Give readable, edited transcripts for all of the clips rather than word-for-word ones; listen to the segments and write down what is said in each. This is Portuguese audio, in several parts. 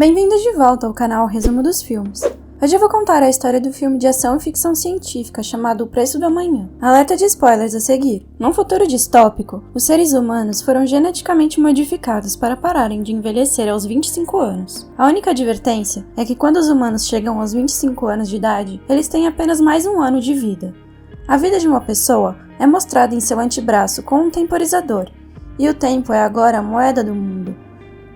Bem-vindos de volta ao canal Resumo dos Filmes. Hoje eu vou contar a história do filme de ação e ficção científica chamado O Preço do Amanhã. Alerta de spoilers a seguir. Num futuro distópico, os seres humanos foram geneticamente modificados para pararem de envelhecer aos 25 anos. A única advertência é que quando os humanos chegam aos 25 anos de idade, eles têm apenas mais um ano de vida. A vida de uma pessoa é mostrada em seu antebraço com um temporizador, e o tempo é agora a moeda do mundo.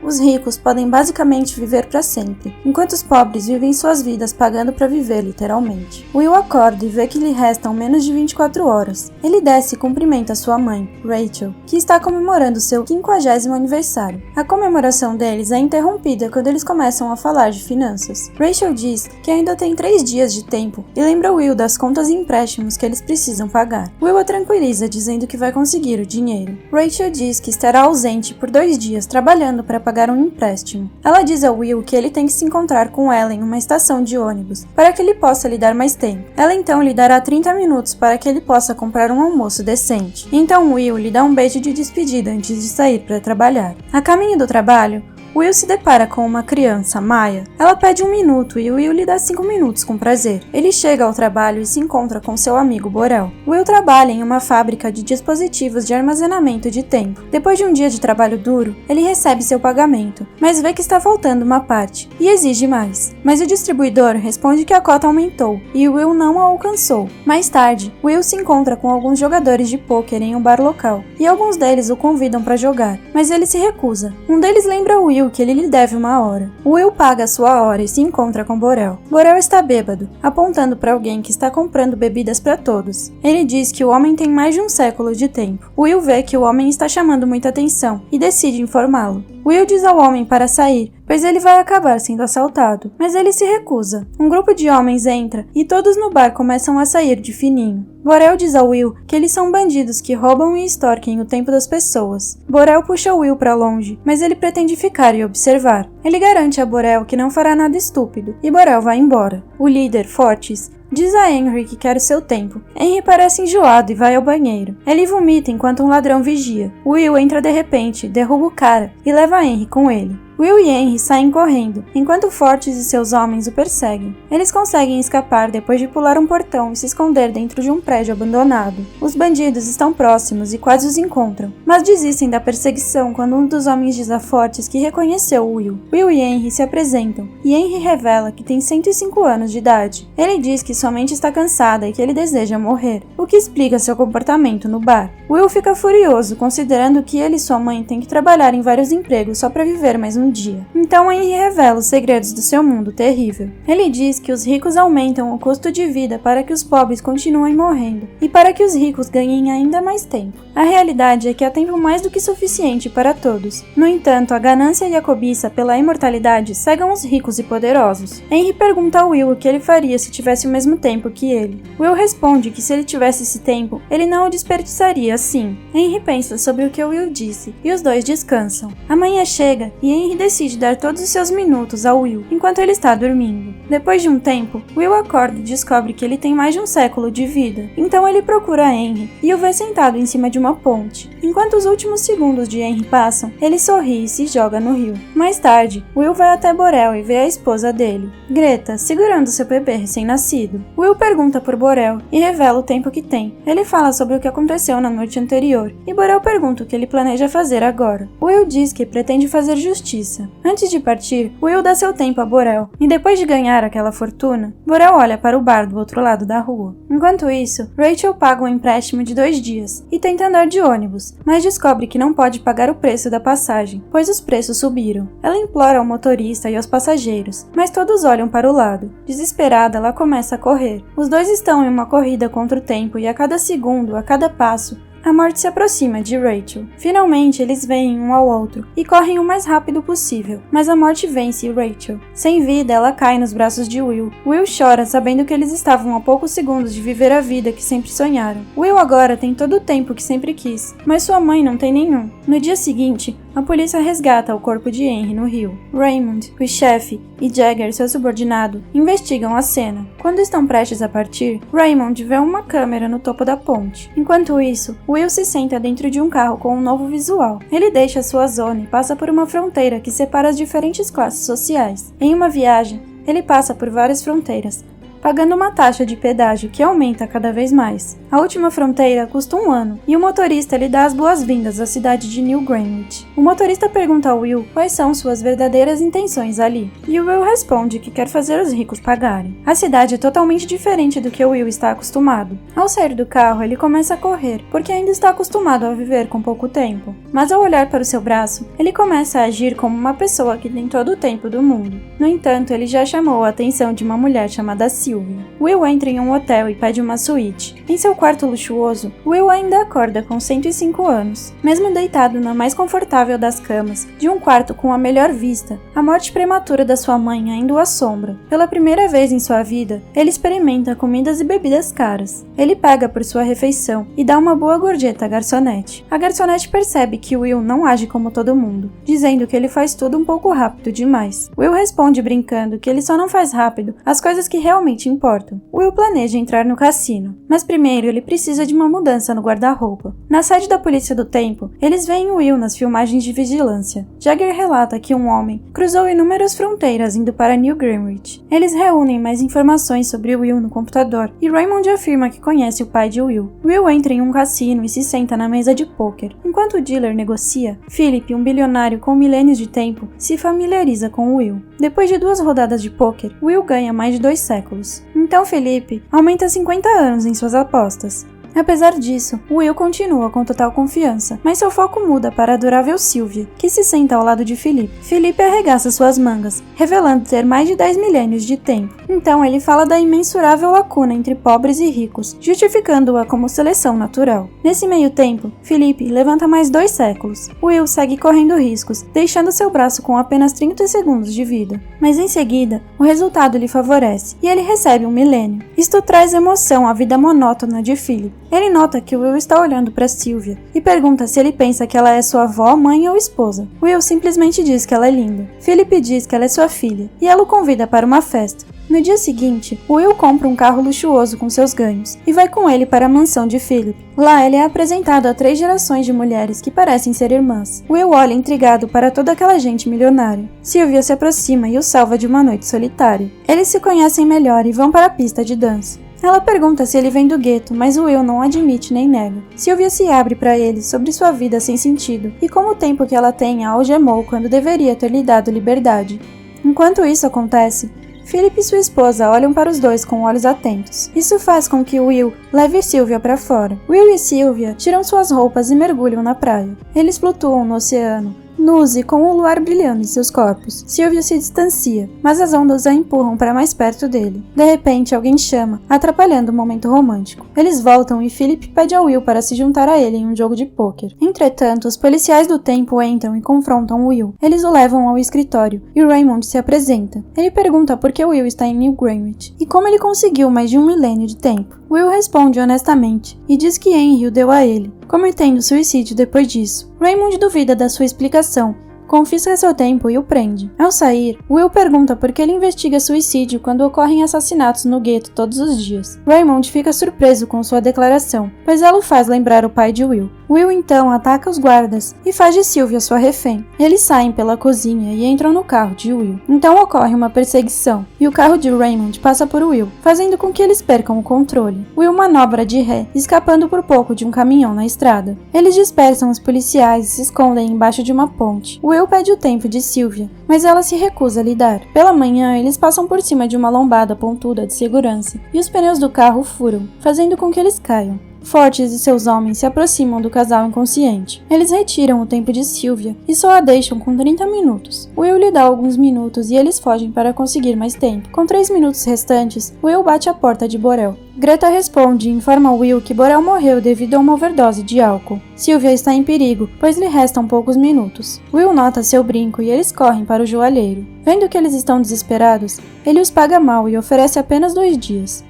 Os ricos podem basicamente viver para sempre, enquanto os pobres vivem suas vidas pagando para viver literalmente. Will acorda e vê que lhe restam menos de 24 horas. Ele desce e cumprimenta sua mãe, Rachel, que está comemorando seu 50º aniversário. A comemoração deles é interrompida quando eles começam a falar de finanças. Rachel diz que ainda tem 3 dias de tempo e lembra Will das contas e empréstimos que eles precisam pagar. Will a tranquiliza dizendo que vai conseguir o dinheiro. Rachel diz que estará ausente por 2 dias trabalhando para pagar um empréstimo. Ela diz a Will que ele tem que se encontrar com ela em uma estação de ônibus para que ele possa lhe dar mais tempo. Ela então lhe dará 30 minutos para que ele possa comprar um almoço decente. Então Will lhe dá um beijo de despedida antes de sair para trabalhar. A caminho do trabalho, Will se depara com uma criança, Maya. Ela pede 1 minuto e Will lhe dá 5 minutos com prazer. Ele chega ao trabalho e se encontra com seu amigo Borel. Will trabalha em uma fábrica de dispositivos de armazenamento de tempo. Depois de um dia de trabalho duro, ele recebe seu pagamento, mas vê que está faltando uma parte e exige mais. Mas o distribuidor responde que a cota aumentou e Will não a alcançou. Mais tarde, Will se encontra com alguns jogadores de pôquer em um bar local e alguns deles o convidam para jogar, mas ele se recusa. Um deles lembra Will que ele lhe deve 1 hora. Will paga a sua hora e se encontra com Borel. Borel está bêbado, apontando para alguém que está comprando bebidas para todos. Ele diz que o homem tem mais de 1 século de tempo. Will vê que o homem está chamando muita atenção e decide informá-lo. Will diz ao homem para sair, pois ele vai acabar sendo assaltado, mas ele se recusa. Um grupo de homens entra e todos no bar começam a sair de fininho. Borel diz a Will que eles são bandidos que roubam e extorquem o tempo das pessoas. Borel puxa Will para longe, mas ele pretende ficar e observar. Ele garante a Borel que não fará nada estúpido, e Borel vai embora. O líder, Fortes, diz a Henry que quer o seu tempo. Henry parece enjoado e vai ao banheiro. Ele vomita enquanto um ladrão vigia. Will entra de repente, derruba o cara e leva Henry com ele. Will e Henry saem correndo, enquanto Fortes e seus homens o perseguem. Eles conseguem escapar depois de pular um portão e se esconder dentro de um prédio abandonado. Os bandidos estão próximos e quase os encontram, mas desistem da perseguição quando um dos homens diz a Fortes que reconheceu Will. Will e Henry se apresentam, e Henry revela que tem 105 anos de idade. Ele diz que sua mente está cansada e que ele deseja morrer, o que explica seu comportamento no bar. Will fica furioso, considerando que ele e sua mãe têm que trabalhar em vários empregos só para viver mais um dia. Então Henry revela os segredos do seu mundo terrível. Ele diz que os ricos aumentam o custo de vida para que os pobres continuem morrendo e para que os ricos ganhem ainda mais tempo. A realidade é que há tempo mais do que suficiente para todos. No entanto, a ganância e a cobiça pela imortalidade cegam os ricos e poderosos. Henry pergunta a Will o que ele faria se tivesse o mesmo tempo que ele. Will responde que se ele tivesse esse tempo, ele não o desperdiçaria assim. Henry pensa sobre o que Will disse e os dois descansam. Amanhã chega e Henry decide dar todos os seus minutos a Will enquanto ele está dormindo. Depois de um tempo, Will acorda e descobre que ele tem mais de 1 século de vida. Então ele procura Henry e o vê sentado em cima de uma ponte. Enquanto os últimos segundos de Henry passam, ele sorri e se joga no rio. Mais tarde, Will vai até Borel e vê a esposa dele, Greta, segurando seu bebê recém-nascido. Will pergunta por Borel e revela o tempo que tem. Ele fala sobre o que aconteceu na noite anterior e Borel pergunta o que ele planeja fazer agora. Will diz que pretende fazer justiça. Antes de partir, Will dá seu tempo a Borel, e depois de ganhar aquela fortuna, Borel olha para o bar do outro lado da rua. Enquanto isso, Rachel paga um empréstimo de 2 dias e tenta andar de ônibus, mas descobre que não pode pagar o preço da passagem, pois os preços subiram. Ela implora ao motorista e aos passageiros, mas todos olham para o lado. Desesperada, ela começa a correr. Os dois estão em uma corrida contra o tempo e a cada segundo, a cada passo, a morte se aproxima de Rachel. Finalmente, eles veem um ao outro e correm o mais rápido possível, mas a morte vence Rachel. Sem vida, ela cai nos braços de Will. Will chora sabendo que eles estavam a poucos segundos de viver a vida que sempre sonharam. Will agora tem todo o tempo que sempre quis, mas sua mãe não tem nenhum. No dia seguinte, a polícia resgata o corpo de Henry no rio. Raymond, o chefe, e Jagger, seu subordinado, investigam a cena. Quando estão prestes a partir, Raymond vê uma câmera no topo da ponte. Enquanto isso, Will se senta dentro de um carro com um novo visual. Ele deixa sua zona e passa por uma fronteira que separa as diferentes classes sociais. Em uma viagem, ele passa por várias fronteiras, pagando uma taxa de pedágio que aumenta cada vez mais. A última fronteira custa 1 ano, e o motorista lhe dá as boas-vindas à cidade de New Greenwich. O motorista pergunta a Will quais são suas verdadeiras intenções ali, e o Will responde que quer fazer os ricos pagarem. A cidade é totalmente diferente do que o Will está acostumado. Ao sair do carro, ele começa a correr, porque ainda está acostumado a viver com pouco tempo. Mas ao olhar para o seu braço, ele começa a agir como uma pessoa que tem todo o tempo do mundo. No entanto, ele já chamou a atenção de uma mulher chamada Sylvia. Will entra em um hotel e pede uma suíte. Em seu quarto luxuoso, Will ainda acorda com 105 anos. Mesmo deitado na mais confortável das camas, de um quarto com a melhor vista, a morte prematura da sua mãe ainda o assombra. Pela primeira vez em sua vida, ele experimenta comidas e bebidas caras. Ele paga por sua refeição e dá uma boa gorjeta à garçonete. A garçonete percebe que Will não age como todo mundo, dizendo que ele faz tudo um pouco rápido demais. Will responde brincando que ele só não faz rápido as coisas que realmente importam. Will planeja entrar no cassino, mas primeiro ele precisa de uma mudança no guarda-roupa. Na sede da polícia do tempo, eles veem Will nas filmagens de vigilância. Jagger relata que um homem cruzou inúmeras fronteiras indo para New Greenwich. Eles reúnem mais informações sobre Will no computador, e Raymond afirma que conhece o pai de Will. Will entra em um cassino e se senta na mesa de pôquer. Enquanto o dealer negocia, Philip, um bilionário com milênios de tempo, se familiariza com Will. Depois de 2 rodadas de pôquer, Will ganha mais de 2 séculos. Então Felipe aumenta 50 anos em suas apostas. Apesar disso, Will continua com total confiança, mas seu foco muda para a adorável Sylvia, que se senta ao lado de Felipe. Felipe arregaça suas mangas, revelando ter mais de 10 milênios de tempo. Então ele fala da imensurável lacuna entre pobres e ricos, justificando-a como seleção natural. Nesse meio tempo, Felipe levanta mais 2 séculos. Will segue correndo riscos, deixando seu braço com apenas 30 segundos de vida. Mas em seguida, o resultado lhe favorece, e ele recebe 1 milênio. Isto traz emoção à vida monótona de Philip. Ele nota que Will está olhando para Sylvia e pergunta se ele pensa que ela é sua avó, mãe ou esposa. Will simplesmente diz que ela é linda. Philip diz que ela é sua filha e ela o convida para uma festa. No dia seguinte, Will compra um carro luxuoso com seus ganhos e vai com ele para a mansão de Philip. Lá ele é apresentado a 3 gerações de mulheres que parecem ser irmãs. Will olha intrigado para toda aquela gente milionária. Sylvia se aproxima e o salva de uma noite solitária. Eles se conhecem melhor e vão para a pista de dança. Ela pergunta se ele vem do gueto, mas Will não admite nem nega. Sylvia se abre para ele sobre sua vida sem sentido e como o tempo que ela tem a algemou quando deveria ter lhe dado liberdade. Enquanto isso acontece, Philip e sua esposa olham para os dois com olhos atentos. Isso faz com que Will leve Sylvia para fora. Will e Sylvia tiram suas roupas e mergulham na praia. Eles flutuam no oceano, nus e com o luar brilhando em seus corpos. Sylvia se distancia, mas as ondas a empurram para mais perto dele. De repente, alguém chama, atrapalhando o momento romântico. Eles voltam e Philip pede a Will para se juntar a ele em um jogo de pôquer. Entretanto, os policiais do tempo entram e confrontam Will. Eles o levam ao escritório e Raymond se apresenta. Ele pergunta por que Will está em New Greenwich e como ele conseguiu mais de 1 milênio de tempo. Will responde honestamente e diz que Henry o deu a ele, cometendo suicídio depois disso. Raymond duvida da sua explicação, confisca seu tempo e o prende. Ao sair, Will pergunta por que ele investiga suicídio quando ocorrem assassinatos no gueto todos os dias. Raymond fica surpreso com sua declaração, pois ela o faz lembrar o pai de Will. Will então ataca os guardas e faz de Sylvia sua refém. Eles saem pela cozinha e entram no carro de Will. Então ocorre uma perseguição e o carro de Raymond passa por Will, fazendo com que eles percam o controle. Will manobra de ré, escapando por pouco de um caminhão na estrada. Eles dispersam os policiais e se escondem embaixo de uma ponte. Will pede o tempo de Sylvia, mas ela se recusa a lhe dar. Pela manhã, eles passam por cima de uma lombada pontuda de segurança e os pneus do carro furam, fazendo com que eles caiam. Fortes e seus homens se aproximam do casal inconsciente. Eles retiram o tempo de Sylvia e só a deixam com 30 minutos. Will lhe dá alguns minutos e eles fogem para conseguir mais tempo. Com 3 minutos restantes, Will bate a porta de Borel. Greta responde e informa Will que Borel morreu devido a uma overdose de álcool. Sylvia está em perigo, pois lhe restam poucos minutos. Will nota seu brinco e eles correm para o joalheiro. Vendo que eles estão desesperados, ele os paga mal e oferece apenas 2 dias.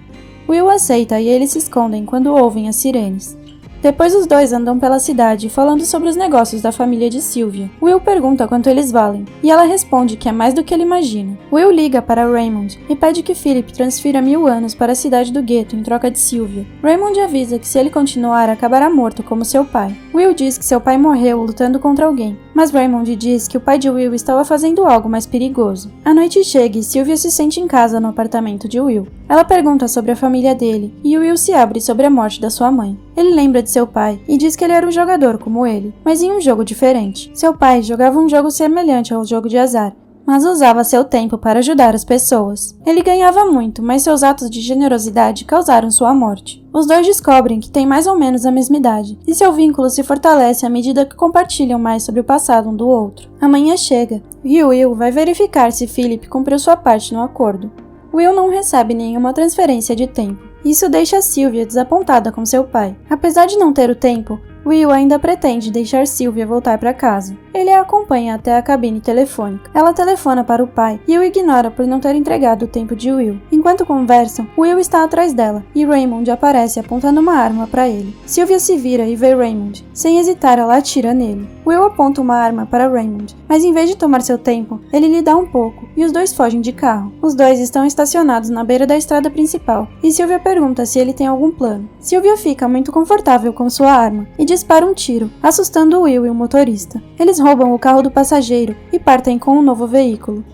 Will aceita e eles se escondem quando ouvem as sirenes. Depois os dois andam pela cidade falando sobre os negócios da família de Sylvia. Will pergunta quanto eles valem, e ela responde que é mais do que ele imagina. Will liga para Raymond e pede que Philip transfira 1000 anos para a cidade do gueto em troca de Sylvia. Raymond avisa que se ele continuar, acabará morto como seu pai. Will diz que seu pai morreu lutando contra alguém, mas Raymond diz que o pai de Will estava fazendo algo mais perigoso. A noite chega e Sylvia se sente em casa no apartamento de Will. Ela pergunta sobre a família dele, e Will se abre sobre a morte da sua mãe. Ele lembra de seu pai e diz que ele era um jogador como ele, mas em um jogo diferente. Seu pai jogava um jogo semelhante ao jogo de azar, mas usava seu tempo para ajudar as pessoas. Ele ganhava muito, mas seus atos de generosidade causaram sua morte. Os dois descobrem que têm mais ou menos a mesma idade, e seu vínculo se fortalece à medida que compartilham mais sobre o passado um do outro. Amanhã chega, e Will vai verificar se Philip cumpriu sua parte no acordo. Will não recebe nenhuma transferência de tempo. Isso deixa Sylvia desapontada com seu pai. Apesar de não ter o tempo, Will ainda pretende deixar Sylvia voltar para casa. Ele a acompanha até a cabine telefônica. Ela telefona para o pai e o ignora por não ter entregado o tempo de Will. Enquanto conversam, Will está atrás dela e Raymond aparece apontando uma arma para ele. Sylvia se vira e vê Raymond. Sem hesitar, ela atira nele. Will aponta uma arma para Raymond, mas em vez de tomar seu tempo, ele lhe dá um pouco e os dois fogem de carro. Os dois estão estacionados na beira da estrada principal e Sylvia pergunta se ele tem algum plano. Sylvia fica muito confortável com sua arma e dispara um tiro, assustando Will e o motorista. Eles roubam o carro do passageiro e partem com um novo veículo.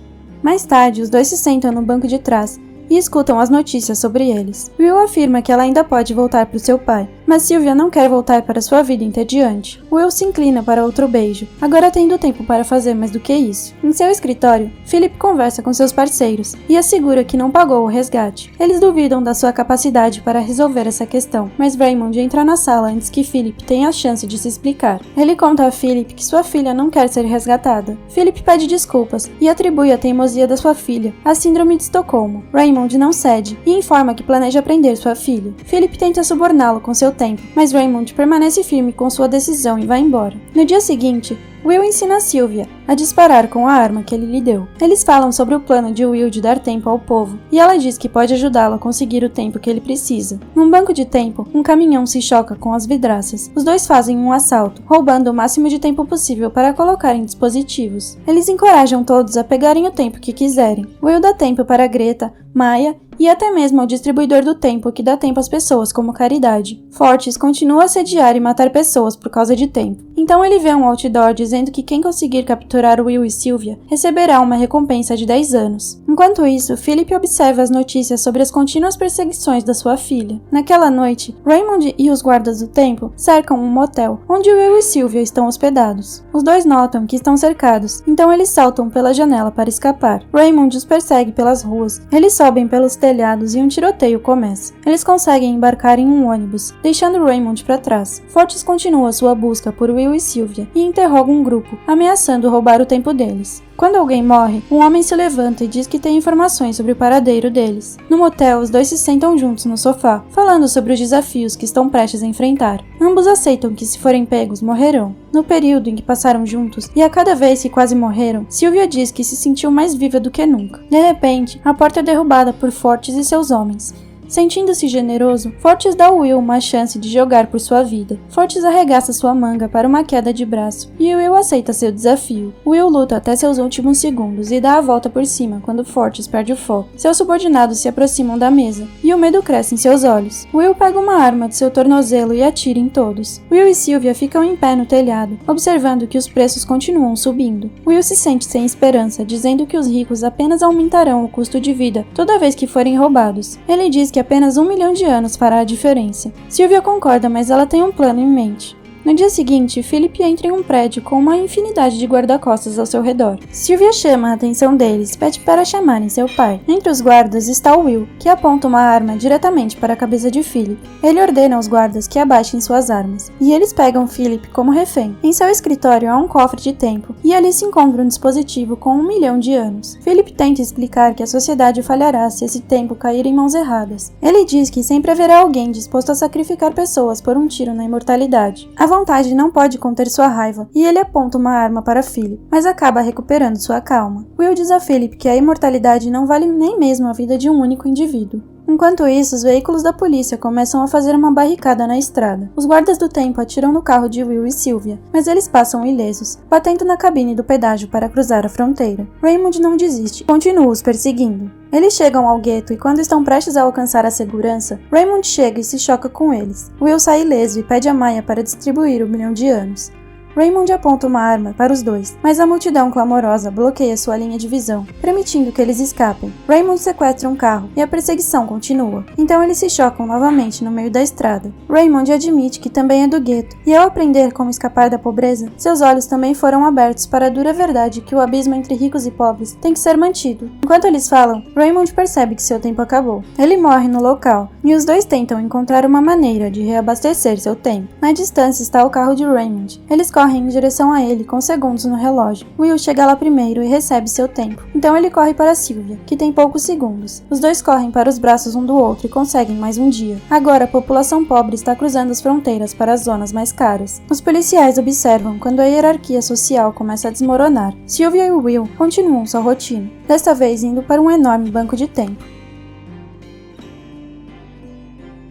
Mais tarde, os dois se sentam no banco de trás e escutam as notícias sobre eles. Will afirma que ela ainda pode voltar para o seu pai, mas Sylvia não quer voltar para sua vida entediante. Will se inclina para outro beijo, agora tendo tempo para fazer mais do que isso. Em seu escritório, Philip conversa com seus parceiros e assegura que não pagou o resgate. Eles duvidam da sua capacidade para resolver essa questão, mas Raymond entra na sala antes que Philip tenha a chance de se explicar. Ele conta a Philip que sua filha não quer ser resgatada. Philip pede desculpas e atribui a teimosia da sua filha à síndrome de Estocolmo. Raymond não cede e informa que planeja prender sua filha. Philip tenta suborná-lo com seu tempo, mas Raymond permanece firme com sua decisão e vai embora. No dia seguinte, Will ensina Sylvia a disparar com a arma que ele lhe deu. Eles falam sobre o plano de Will de dar tempo ao povo, e ela diz que pode ajudá-lo a conseguir o tempo que ele precisa. Num banco de tempo, um caminhão se choca com as vidraças. Os dois fazem um assalto, roubando o máximo de tempo possível para colocarem dispositivos. Eles encorajam todos a pegarem o tempo que quiserem. Will dá tempo para Greta, Maya e até mesmo ao distribuidor do tempo que dá tempo às pessoas como caridade. Fortes continua a assediar e matar pessoas por causa de tempo. Então ele vê um outdoor dizendo que quem conseguir capturar Will e Sylvia receberá uma recompensa de 10 anos. Enquanto isso, Philip observa as notícias sobre as contínuas perseguições da sua filha. Naquela noite, Raymond e os guardas do tempo cercam um motel, onde Will e Sylvia estão hospedados. Os dois notam que estão cercados, então eles saltam pela janela para escapar. Raymond os persegue pelas ruas. Eles sobem pelos telhados e um tiroteio começa. Eles conseguem embarcar em um ônibus, deixando Raymond para trás. Fortes continua sua busca por Will e Sylvia e interroga um grupo, ameaçando roubar o tempo deles. Quando alguém morre, um homem se levanta e diz que tem informações sobre o paradeiro deles. No motel, os dois se sentam juntos no sofá, falando sobre os desafios que estão prestes a enfrentar. Ambos aceitam que se forem pegos, morrerão. No período em que passaram juntos, e a cada vez que quase morreram, Sylvia diz que se sentiu mais viva do que nunca. De repente, a porta é derrubada por Fortes e seus homens. Sentindo-se generoso, Fortes dá a Will uma chance de jogar por sua vida. Fortes arregaça sua manga para uma queda de braço, e Will aceita seu desafio. Will luta até seus últimos segundos e dá a volta por cima quando Fortes perde o foco. Seus subordinados se aproximam da mesa, e o medo cresce em seus olhos. Will pega uma arma de seu tornozelo e atira em todos. Will e Sylvia ficam em pé no telhado, observando que os preços continuam subindo. Will se sente sem esperança, dizendo que os ricos apenas aumentarão o custo de vida toda vez que forem roubados. Ele diz que apenas 1 milhão de anos fará a diferença. Sylvia concorda, mas ela tem um plano em mente. No dia seguinte, Philip entra em um prédio com uma infinidade de guarda-costas ao seu redor. Sylvia chama a atenção deles e pede para chamarem seu pai. Entre os guardas está Will, que aponta uma arma diretamente para a cabeça de Philip. Ele ordena aos guardas que abaixem suas armas, e eles pegam Philip como refém. Em seu escritório há um cofre de tempo, e ali se encontra um dispositivo com 1 milhão de anos. Philip tenta explicar que a sociedade falhará se esse tempo cair em mãos erradas. Ele diz que sempre haverá alguém disposto a sacrificar pessoas por um tiro na imortalidade. A vontade não pode conter sua raiva, e ele aponta uma arma para Philip, mas acaba recuperando sua calma. Will diz a Philip que a imortalidade não vale nem mesmo a vida de um único indivíduo. Enquanto isso, os veículos da polícia começam a fazer uma barricada na estrada. Os guardas do tempo atiram no carro de Will e Sylvia, mas eles passam ilesos, batendo na cabine do pedágio para cruzar a fronteira. Raymond não desiste e continua os perseguindo. Eles chegam ao gueto e quando estão prestes a alcançar a segurança, Raymond chega e se choca com eles. Will sai ileso e pede a Maya para distribuir o 1.000.000 de anos. Raymond aponta uma arma para os dois, mas a multidão clamorosa bloqueia sua linha de visão, permitindo que eles escapem. Raymond sequestra um carro e a perseguição continua, então eles se chocam novamente no meio da estrada. Raymond admite que também é do gueto, e ao aprender como escapar da pobreza, seus olhos também foram abertos para a dura verdade que o abismo entre ricos e pobres tem que ser mantido. Enquanto eles falam, Raymond percebe que seu tempo acabou. Ele morre no local, e os dois tentam encontrar uma maneira de reabastecer seu tempo. Na distância está o carro de Raymond. Eles correm em direção a ele com segundos no relógio. Will chega lá primeiro e recebe seu tempo. Então ele corre para Sylvia, que tem poucos segundos. Os dois correm para os braços um do outro e conseguem mais um dia. Agora a população pobre está cruzando as fronteiras para as zonas mais caras. Os policiais observam quando a hierarquia social começa a desmoronar. Sylvia e Will continuam sua rotina, desta vez indo para um enorme banco de tempo.